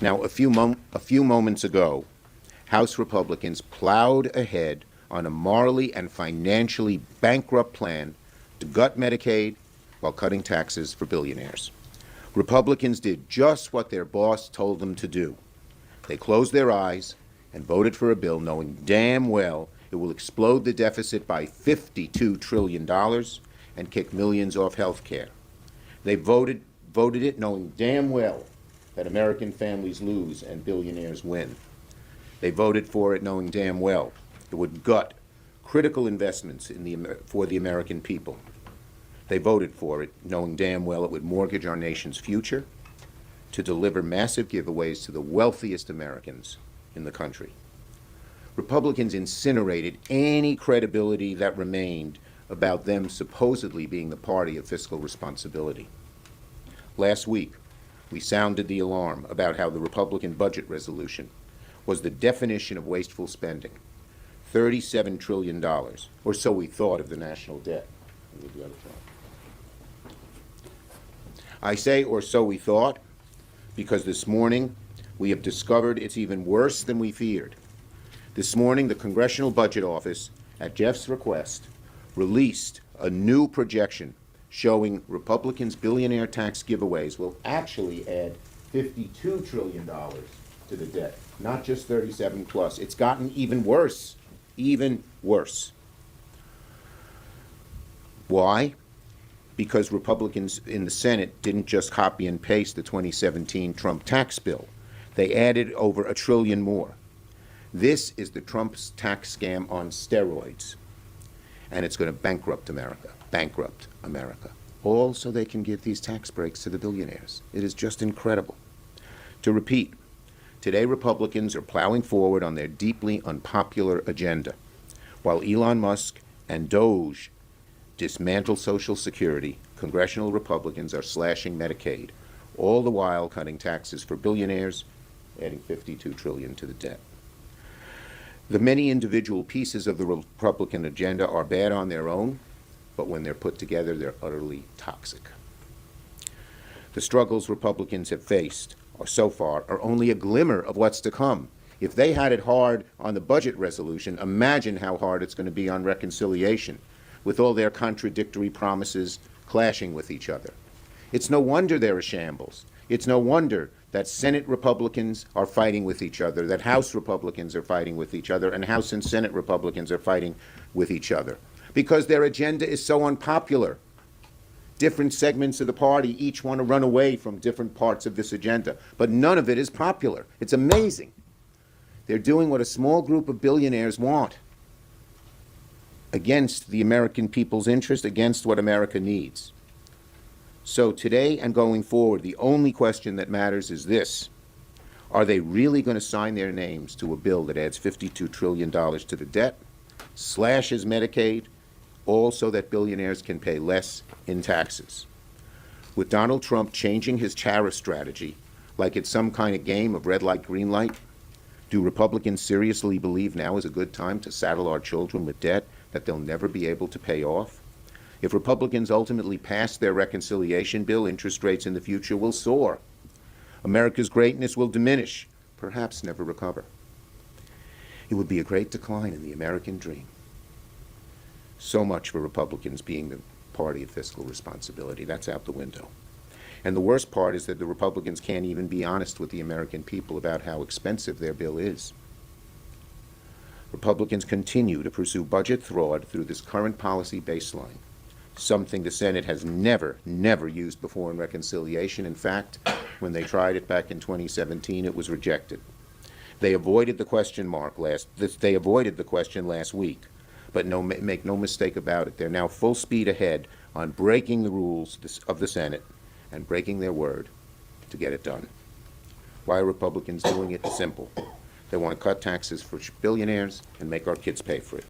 Now, a few moments ago, House Republicans plowed ahead on a morally and financially bankrupt plan to gut Medicaid while cutting taxes for billionaires. Republicans did just what their boss told them to do. They closed their eyes and voted for a bill knowing damn well it will explode the deficit by $52 trillion and kick millions off health care. They voted it knowing damn well that American families lose and billionaires win. They voted for it knowing damn well it would gut critical investments for the American people. They voted for it knowing damn well it would mortgage our nation's future to deliver massive giveaways to the wealthiest Americans in the country. Republicans incinerated any credibility that remained about them supposedly being the party of fiscal responsibility. Last week, we sounded the alarm about how the Republican budget resolution was the definition of wasteful spending. $37 trillion, or so we thought, of the national debt. I say, or so we thought, because this morning we have discovered it's even worse than we feared. This morning, the Congressional Budget Office, at Jeff's request, released a new projection showing Republicans' billionaire tax giveaways will actually add $52 trillion to the debt, not just 37 plus. It's gotten even worse, even worse. Why? Because Republicans in the Senate didn't just copy and paste the 2017 Trump tax bill. They added over $1 trillion more. This is the Trump's tax scam on steroids. And it's going to bankrupt America, all so they can give these tax breaks to the billionaires. It is just incredible. To repeat, today Republicans are plowing forward on their deeply unpopular agenda, while Elon Musk and Doge dismantle Social Security. Congressional Republicans are slashing Medicaid, all the while cutting taxes for billionaires, adding $52 trillion to the debt. The many individual pieces of the Republican agenda are bad on their own, but when they're put together, they're utterly toxic. The struggles Republicans have faced so far are only a glimmer of what's to come. If they had it hard on the budget resolution, imagine how hard it's going to be on reconciliation, with all their contradictory promises clashing with each other. It's no wonder they're a shambles. It's no wonder that Senate Republicans are fighting with each other, that House Republicans are fighting with each other, and House and Senate Republicans are fighting with each other, because their agenda is so unpopular. Different segments of the party each want to run away from different parts of this agenda, but none of it is popular. It's amazing. They're doing what a small group of billionaires want, against the American people's interest, against what America needs. So today and going forward, the only question that matters is this: are they really going to sign their names to a bill that adds $52 trillion to the debt, slashes Medicaid, all so that billionaires can pay less in taxes? With Donald Trump changing his tariff strategy like it's some kind of game of red light, green light, do Republicans seriously believe now is a good time to saddle our children with debt that they'll never be able to pay off? If Republicans ultimately pass their reconciliation bill, interest rates in the future will soar. America's greatness will diminish, perhaps never recover. It would be a great decline in the American dream. So much for Republicans being the party of fiscal responsibility. That's out the window. And the worst part is that the Republicans can't even be honest with the American people about how expensive their bill is. Republicans continue to pursue budget fraud through this current policy baseline, something the Senate has never used before in reconciliation. In fact, when they tried it back in 2017, it was rejected. They avoided the question last week, but make no mistake about it, they're now full speed ahead on breaking the rules of the Senate and breaking their word to get it done. Why are Republicans doing it? Simple. They want to cut taxes for billionaires and make our kids pay for it.